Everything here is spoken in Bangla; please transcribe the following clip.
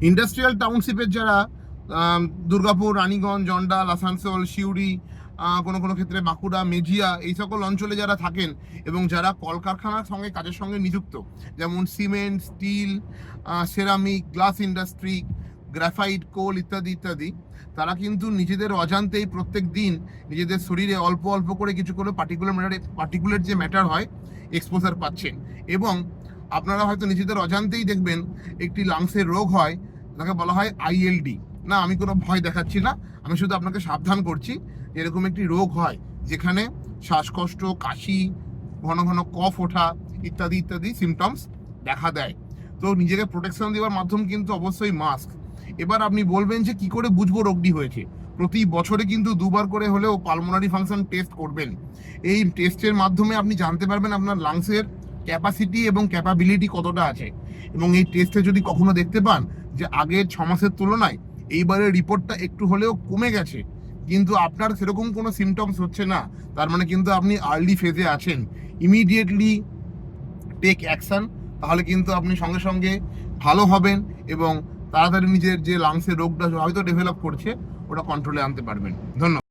ইন্ডাস্ট্রিয়াল টাউনশিপের যারা দুর্গাপুর, রানীগঞ্জ, জন্ডাল, আসানসোল, সিউড়ি, কোনো কোনো ক্ষেত্রে বাঁকুড়া, মেজিয়া, এই সকল অঞ্চলে যারা থাকেন এবং যারা কলকারখানার সঙ্গে কাজের সঙ্গে নিযুক্ত, যেমন cement, steel, ceramic, glass industry, graphite, coal ইত্যাদি ইত্যাদি, তারা কিন্তু নিজেদের অজান্তেই প্রত্যেক দিন নিজেদের শরীরে অল্প অল্প করে কিছু করে পার্টিকুলার যে ম্যাটার হয় এক্সপোজার পাচ্ছেন। এবং আপনারা হয়তো নিজেদের অজান্তেই দেখবেন একটি লাংসের রোগ হয়, তাকে বলা হয় ILD। না, আমি কোনো ভয় দেখাচ্ছি না, আমি শুধু আপনাকে সাবধান করছি। এরকম একটি রোগ হয় যেখানে শ্বাসকষ্ট, কাশি, ঘন ঘন কফ ওঠা ইত্যাদি ইত্যাদি সিমটমস দেখা দেয়। তো নিজেকে প্রোটেকশন দেওয়ার মাধ্যম কিন্তু অবশ্যই মাস্ক। এবার আপনি বলবেন যে কি করে বুঝবো রোগটি হয়েছে? প্রতি বছরে কিন্তু 2বার করে হলেও পালমোনারি ফাংশন টেস্ট করবেন। এই টেস্টের মাধ্যমে আপনি জানতে পারবেন আপনার লাংসের ক্যাপাসিটি এবং ক্যাপাবিলিটি কতটা আছে। এবং এই টেস্টে যদি কখনো দেখতে পান যে আগের 6 মাসের তুলনায় এইবারের রিপোর্টটা একটু হলেও কমে গেছে, কিন্তু আপনার সেরকম কোনো সিমটমস হচ্ছে না, তার মানে কিন্তু আপনি আর্লি ফেজে আছেন। ইমিডিয়েটলি টেক অ্যাকশন, তাহলে কিন্তু আপনি সঙ্গে সঙ্গে ভালো হবেন এবং তাড়াতাড়ি নিজের যে লাংসের রোগটা হয়তো ডেভেলপ করছে ওটা কন্ট্রোলে আনতে পারবেন। ধন্যবাদ।